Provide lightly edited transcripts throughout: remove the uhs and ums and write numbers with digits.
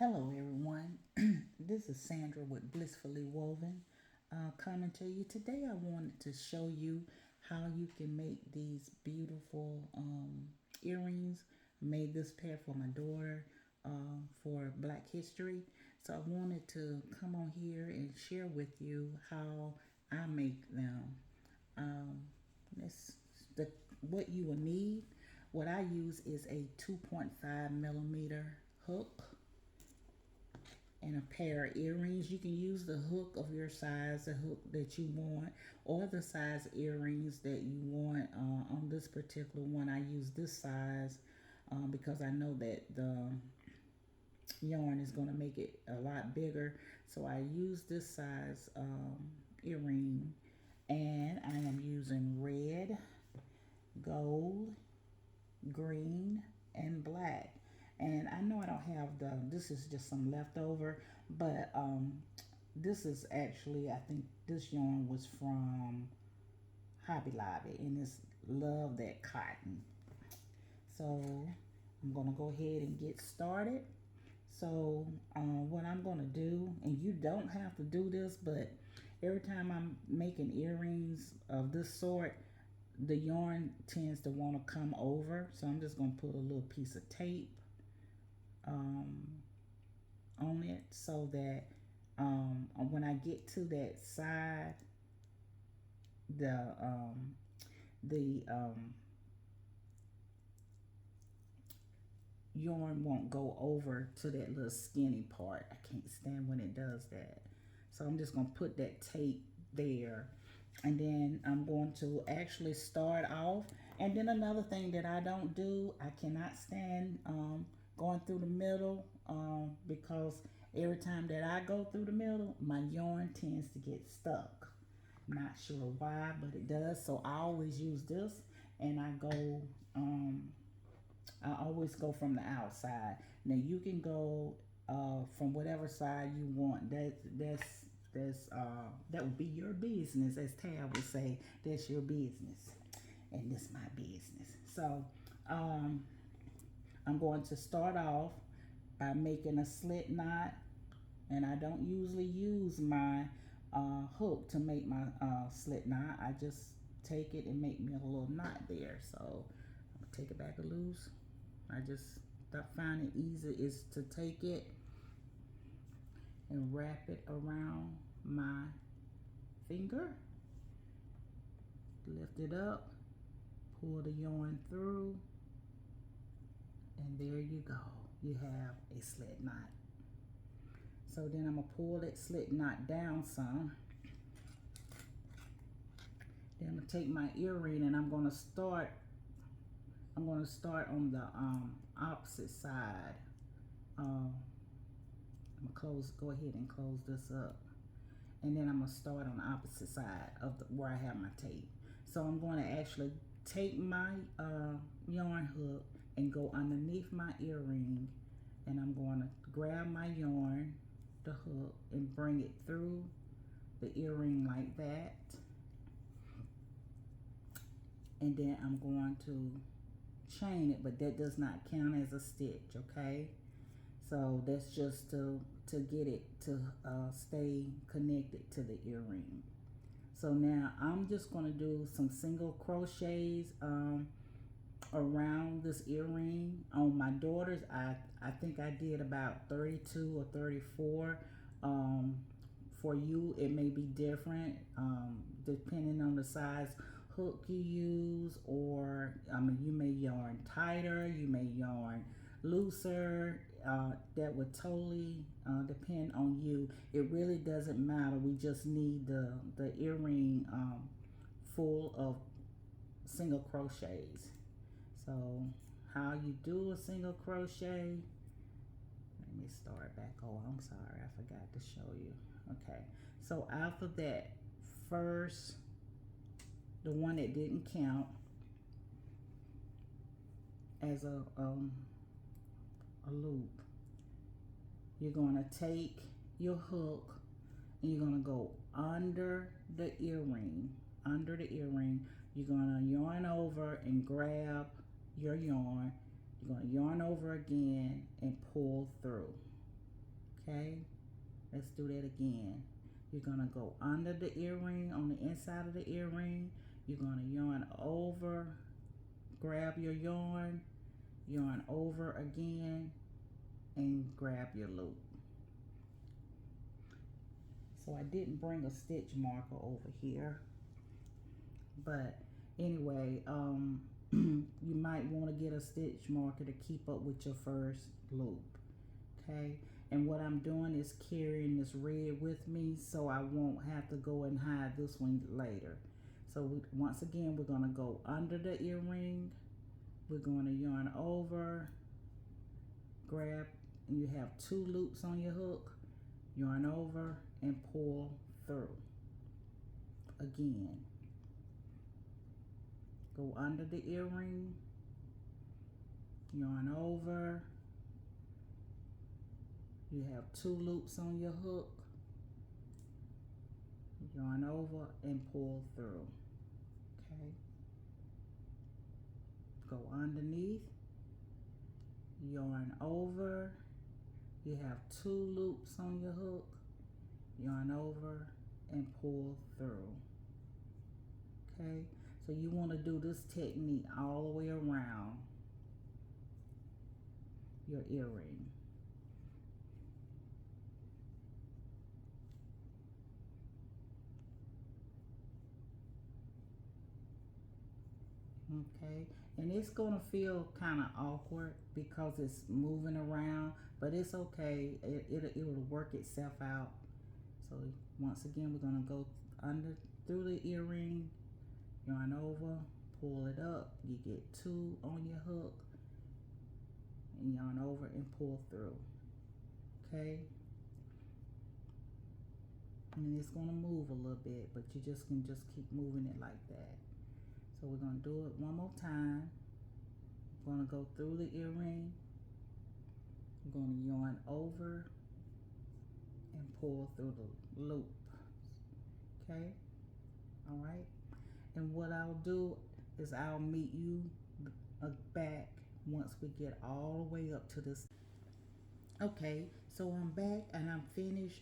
Hello, everyone. This is Sandra with Blissfully Woven coming to you. Today, I wanted to show you how you can make these beautiful earrings. I made this pair for my daughter for Black History. So, I wanted to come on here and share with you how I make them. Um, this, the, what you will need. What I use is a 2.5 millimeter hook and a pair of earrings. You can use the hook of your size, the hook that you want, or the size earrings that you want. On this particular one, I use this size because I know that the yarn is going to make it a lot bigger. So I use this size earring, and I am using red, gold, green, and black. And I know I don't have this is just some leftover, but this is actually, I think this yarn was from Hobby Lobby, and it's love that cotton. So I'm gonna go ahead and get started. So what I'm gonna do, and you don't have to do this, but every time I'm making earrings of this sort, the yarn tends to want to come over. So I'm just gonna put a little piece of tape um, on it so that when I get to that side, the um, the yarn won't go over to that little skinny part. I can't stand when it does that. So I'm just gonna put that tape there, and then I'm going to actually start off. And then another thing that I don't do, I cannot stand going through the middle because every time that I go through the middle, my yarn tends to get stuck. Not sure why, but it does. So I always use this, and I always go from the outside. Now you can go from whatever side you want. That would be your business, as Tab would say. That's your business, and this my business. So um, I'm going to start off by making a slit knot, and I don't usually use my hook to make my slit knot. I just take it and make me a little knot there. So I'm gonna take it back a loose. I just find it easy is to take it and wrap it around my finger, lift it up, pull the yarn through, and there you go. You have a slit knot. So then I'm gonna pull that slit knot down some. Then I'm gonna take my earring, and I'm gonna start on the opposite side. I'm gonna go ahead and close this up, and then I'm gonna start on the opposite side of where I have my tape. So I'm going to actually take my yarn hook and go underneath my earring, and I'm going to grab my yarn, the hook, and bring it through the earring like that, and then I'm going to chain it, but that does not count as a stitch, okay? So that's just to get it to stay connected to the earring. So now I'm just going to do some single crochets around this earring. On my daughter's, I think I did about 32 or 34. For you, it may be different depending on the size hook you use, or you may yarn tighter, you may yarn looser. That would totally depend on you. It really doesn't matter. We just need the earring full of single crochets. So how you do a single crochet, let me start back. Oh, I'm sorry, I forgot to show you. Okay, so after that first, the one that didn't count as a loop, you're going to take your hook and you're going to go under the earring. You're going to yarn over and grab your yarn. You're going to yarn over again and pull through. Okay, let's do that again. You're gonna go under the earring, on the inside of the earring. You're gonna yarn over, grab your yarn over again, and grab your loop. So I didn't bring a stitch marker over here, but anyway, you might want to get a stitch marker to keep up with your first loop. Okay, and what I'm doing is carrying this red with me so I won't have to go and hide this one later. So once again, we're going to go under the earring, we're going to yarn over, grab, and you have 2 loops on your hook, yarn over and pull through. Again, go under the earring, yarn over, you have 2 loops on your hook, yarn over and pull through. Okay, go underneath, yarn over, you have 2 loops on your hook, yarn over and pull through. Okay, so you want to do this technique all the way around your earring. Okay, and it's gonna feel kind of awkward because it's moving around, but it's okay. It'll work itself out. So once again, we're gonna go under through the earring, yarn over, pull it up. You get 2 on your hook, and yarn over and pull through. Okay, and it's gonna move a little bit, but you just can keep moving it like that. So we're going to do it one more time. We're going to go through the earring. We're going to yarn over and pull through the loop. Okay? All right? And what I'll do is I'll meet you back once we get all the way up to this. Okay, so I'm back and I'm finished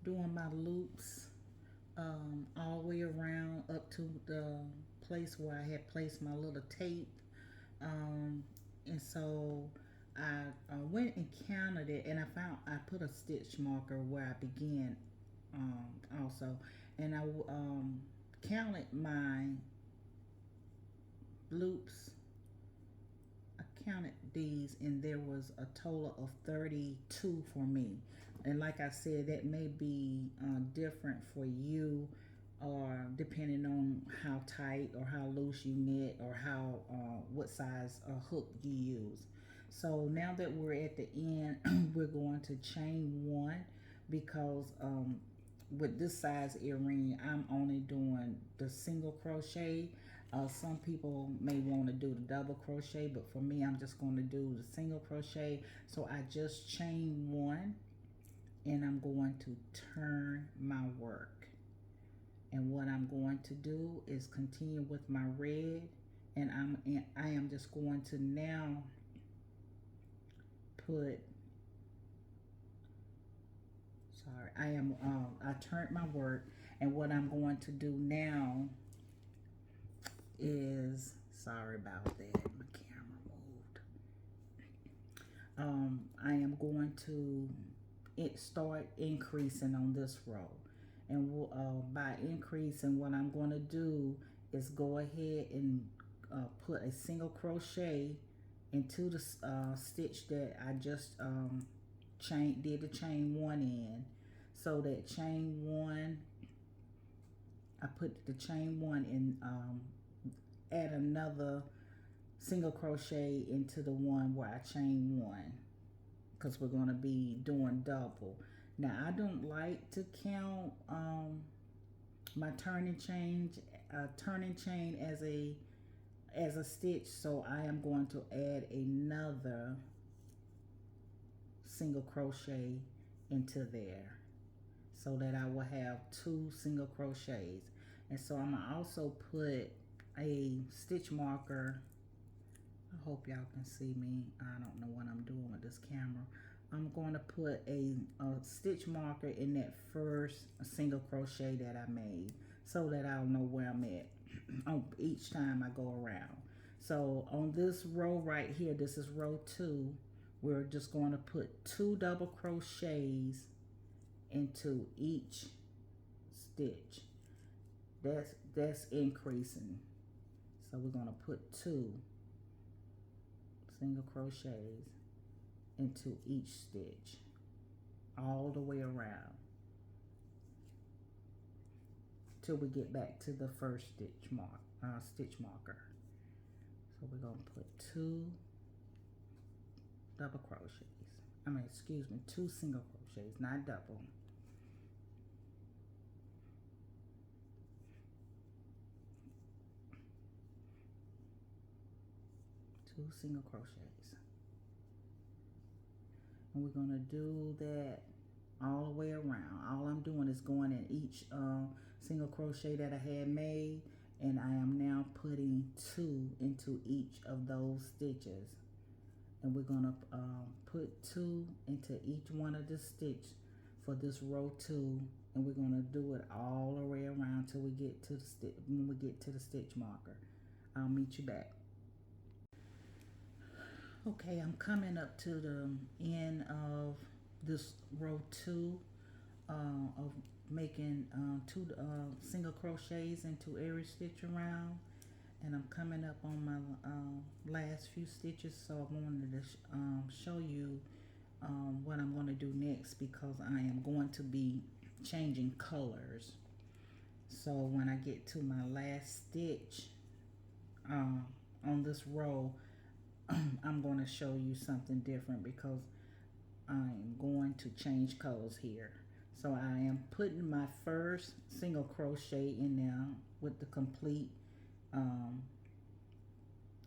doing my loops all the way around up to the place where I had placed my little tape, and so I went and counted it, and I put a stitch marker where I began also, and I counted my loops. I counted these, and there was a total of 32 for me. And like I said, that may be different for you, or depending on how tight or how loose you knit, or how what size hook you use. So now that we're at the end, we're going to chain 1 because with this size earring, I'm only doing the single crochet. Some people may want to do the double crochet, but for me, I'm just going to do the single crochet. So I just chain 1. And I'm going to turn my work. And what I'm going to do is continue with my red, and I am just going to now put, I turned my work, and what I'm going to do now is, sorry about that, my camera moved. I am going to start increasing on this row, and by increasing, what I'm going to do is go ahead and put a single crochet into the stitch that I just did the chain 1 in. So that chain 1, I put the chain 1 in, add another single crochet into the one where I chain 1, because we're going to be doing double. Now I don't like to count my turning chain as a stitch, so I am going to add another single crochet into there, so that I will have 2 single crochets. And so I'm gonna also put a stitch marker. I hope y'all can see me. I don't know what I'm doing with this camera. I'm going to put a stitch marker in that first single crochet that I made so that I'll know where I'm at on each time I go around. So on this row right here, this is row 2, we're just going to put 2 double crochets into each stitch. That's increasing. So we're going to put 2 single crochets into each stitch all the way around till we get back to the first stitch marker. So we're going to put 2 double crochets. Excuse me, 2 single crochets, not double. Two single crochets. And we're going to do that all the way around. All I'm doing is going in each single crochet that I had made, and I am now putting 2 into each of those stitches. And we're going to put 2 into each one of the stitch for this row 2, and we're going to do it all the way around till we get to the when we get to the stitch marker. I'll meet you back. Okay, I'm coming up to the end of this row 2 of making 2 single crochets into every stitch around, and I'm coming up on my last few stitches, so I wanted to show you what I'm going to do next, because I am going to be changing colors. So when I get to my last stitch on this row, I'm going to show you something different, because I'm going to change colors here. So I am putting my first single crochet in there with the complete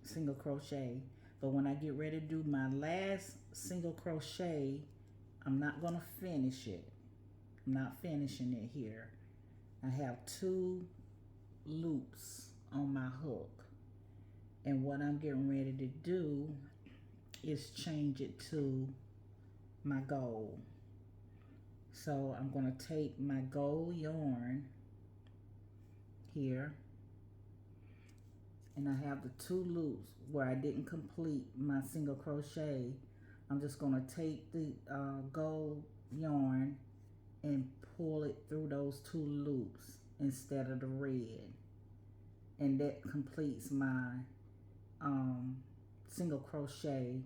single crochet, but when I get ready to do my last single crochet, I'm not going to finish it. I'm not finishing it here. I have 2 loops on my hook, and what I'm getting ready to do is change it to my gold. So I'm going to take my gold yarn here, and I have the 2 loops where I didn't complete my single crochet. I'm just going to take the gold yarn and pull it through those 2 loops instead of the red, and that completes my single crochet.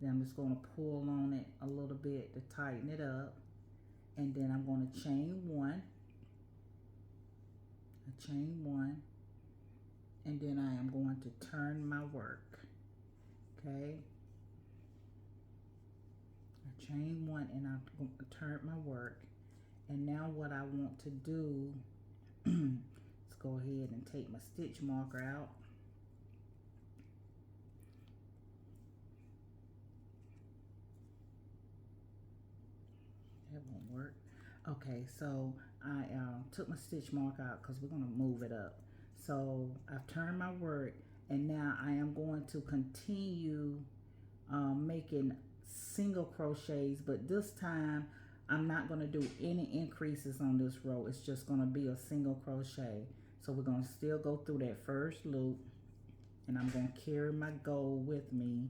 Then I'm just going to pull on it a little bit to tighten it up, and then I'm going to chain 1, and then I am going to turn my work. Okay, I chain 1 and I'm going to turn my work, and now what I want to do is go ahead and take my stitch marker out. That won't work. Okay, so I took my stitch mark out because we're going to move it up. So I've turned my work, and now I am going to continue making single crochets, but this time I'm not going to do any increases on this row. It's just going to be a single crochet. So we're going to still go through that first loop, and I'm going to carry my gold with me,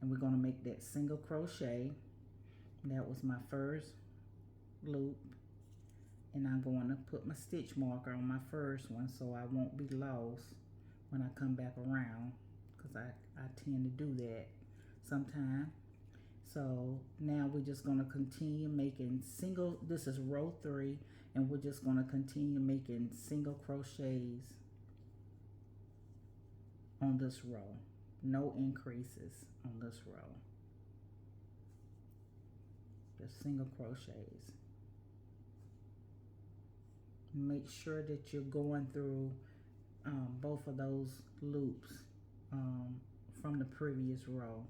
and we're going to make that single crochet. That was my first loop, and I'm going to put my stitch marker on my first one so I won't be lost when I come back around, because I tend to do that sometimes. So now we're just going to continue making single, this is row 3, and we're just going to continue making single crochets on this row. No increases on this row. Just single crochets. Make sure that you're going through both of those loops from the previous row.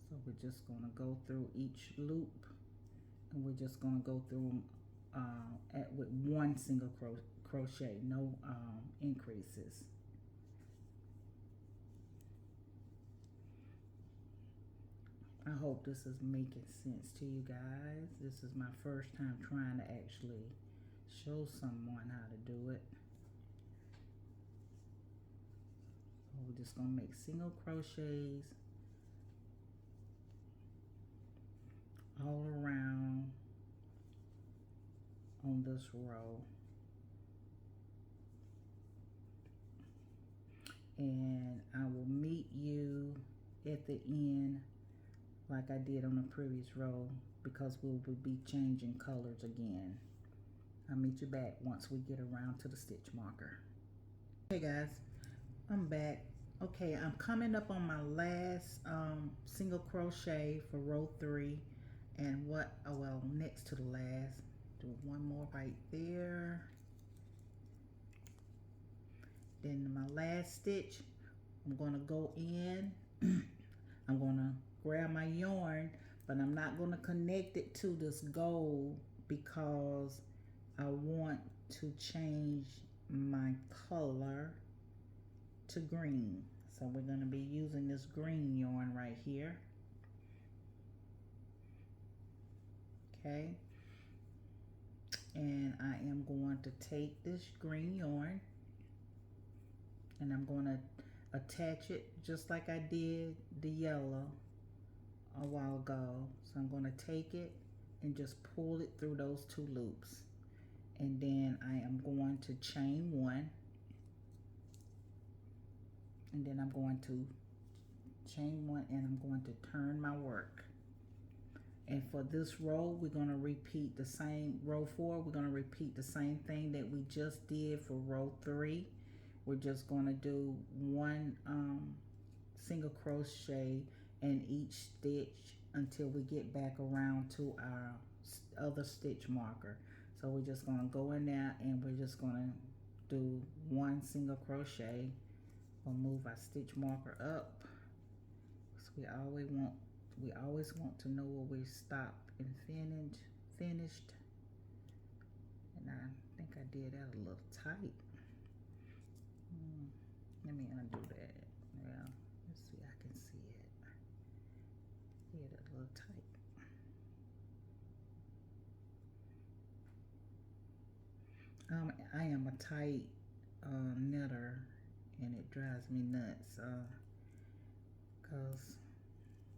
So we're just going to go through each loop, and we're just going to go through them with 1 single crochet, no increases. I hope this is making sense to you guys. This is my first time trying to actually show someone how to do it. So we're just gonna make single crochets all around on this row. And I will meet you at the end like I did on the previous row, because we will be changing colors again. I'll meet you back once we get around to the stitch marker. Hey guys, I'm back. Okay, I'm coming up on my last single crochet for row 3, and next to the last, do one more right there. Then my last stitch, I'm going to go in. I'm going to grab my yarn, but I'm not going to connect it to this gold because I want to change my color to green. So we're going to be using this green yarn right here. Okay. And I am going to take this green yarn and I'm going to attach it just like I did the yellow a while ago. So I'm going to take it and just pull it through those 2 loops, and then I am going to chain 1, and then I'm going to chain 1, and I'm going to turn my work. And for this row, we're going to repeat the same, row 4, we're going to repeat the same thing that we just did for row 3. We're just going to do 1 single crochet in each stitch until we get back around to our other stitch marker. So we're just going to go in there and we're just going to do 1 single crochet. We'll move our stitch marker up, because we always want to know where we stopped and finished. And I think I did that a little tight. Let me undo that. Yeah, let's see, I can see it. Yeah, that's a little tight. I am a tight knitter, and it drives me nuts because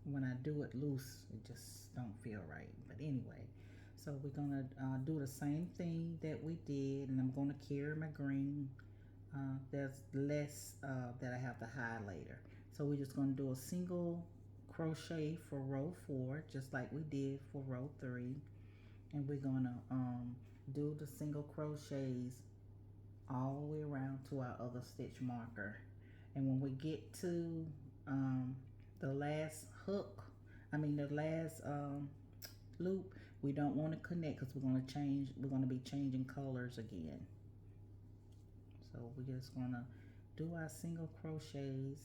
when I do it loose, it just don't feel right. But anyway, so we're gonna do the same thing that we did, and I'm gonna carry my green. There's less that I have to hide later. So we're just gonna do a single crochet for row 4, just like we did for row 3. And we're gonna do the single crochets all the way around to our other stitch marker. And when we get to the last hook, the last loop, we don't want to connect because we're going to be changing colors again. So we're just going to do our single crochets,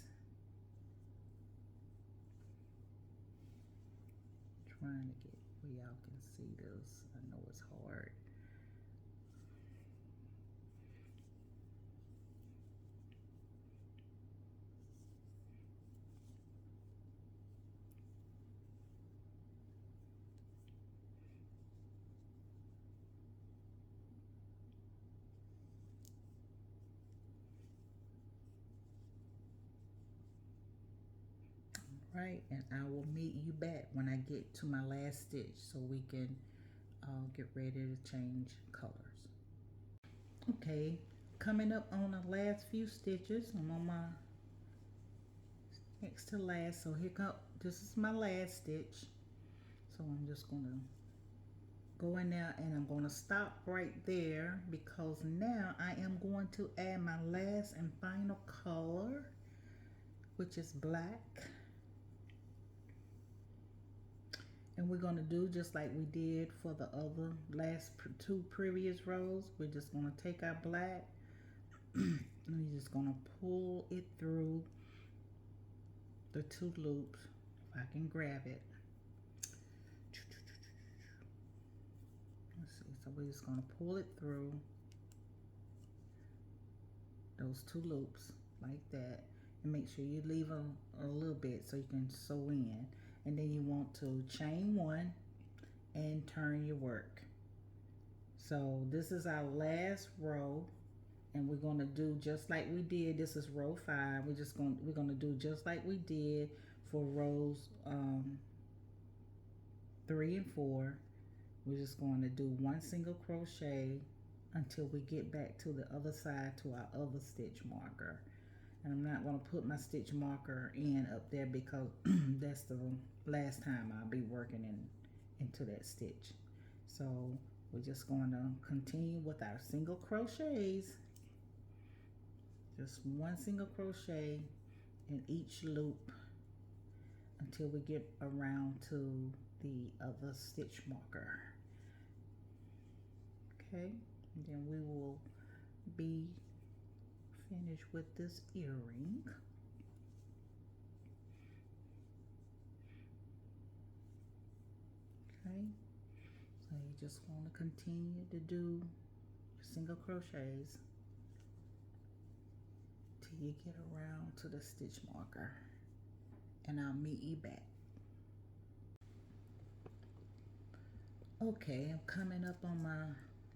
trying to get where y'all can see this. I know it's hard. Right, and I will meet you back when I get to my last stitch so we can get ready to change colors. Okay, coming up on the last few stitches, I'm on my next to last. So this is my last stitch. So I'm just gonna go in there and I'm gonna stop right there, because now I am going to add my last and final color, which is black. And we're going to do just like we did for the other last 2 previous rows. We're just going to take our black and we're just going to pull it through the 2 loops. If I can grab it. Let's see. So we're just going to pull it through those 2 loops like that. And make sure you leave a little bit so you can sew in. and then you want to chain one and turn your work. So this is our last row, and we're going to do just like we did. This is row 5. We're going to do just like we did for rows 3 and 4. We're just going to do one single crochet until we get back to the other side to our other stitch marker. And I'm not going to put my stitch marker in up there because that's the last time I'll be working into that stitch. So we're just going to continue with our single crochets. Just one single crochet in each loop until we get around to the other stitch marker. Okay, and then we will be finished with this earring. Okay, so you just want to continue to do single crochets till you get around to the stitch marker, and I'll meet you back. Okay, I'm coming up on my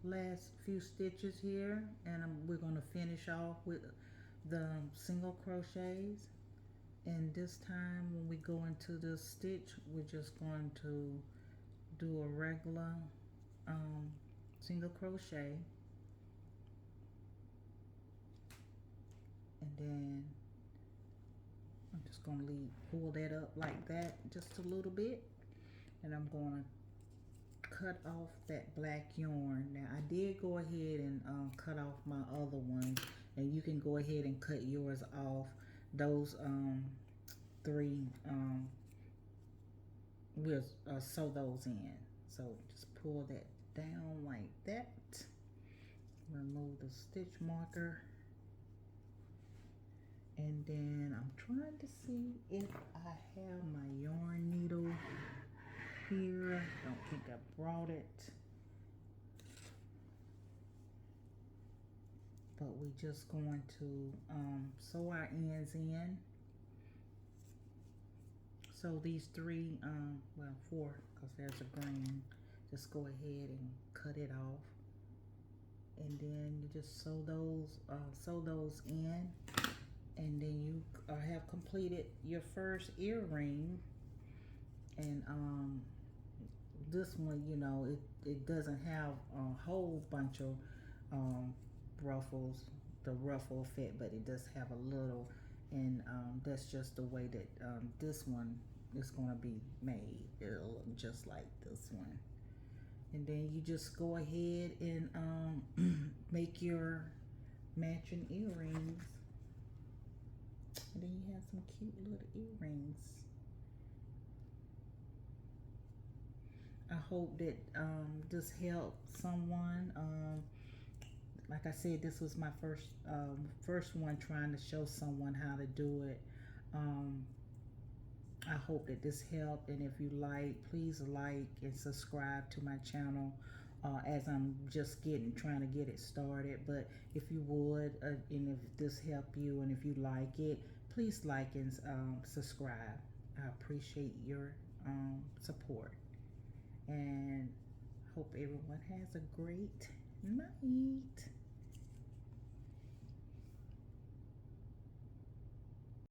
last few stitches here, and we're going to finish off with the single crochets. And this time when we go into the stitch, we're just going to do a regular single crochet, and then I'm just going to pull that up like that just a little bit, and I'm going to cut off that black yarn. Now I did go ahead and cut off my other one, and you can go ahead and cut yours off. Those 3 we'll sew those in. So just pull that down like that, remove the stitch marker, and then I'm trying to see if I have my yarn needle here. I don't think I brought it, but we're just going to sew our ends in. So these 3, well 4, because there's a green, just go ahead and cut it off, and then you just sew those in, and then you have completed your first earring. And this one, you know, it doesn't have a whole bunch of ruffles, the ruffle effect, but it does have a little, and that's just the way that this one is going to be made. It'll look just like this one. And then you just go ahead and make your matching earrings, and then you have some cute little earrings. I hope that this helped someone. Like I said, this was my first one trying to show someone how to do it. I hope that this helped, and if you like, please like and subscribe to my channel as I'm just trying to get it started. But if you would, and if this helped you, and if you like it, please like and subscribe. I appreciate your support, and hope everyone has a great night.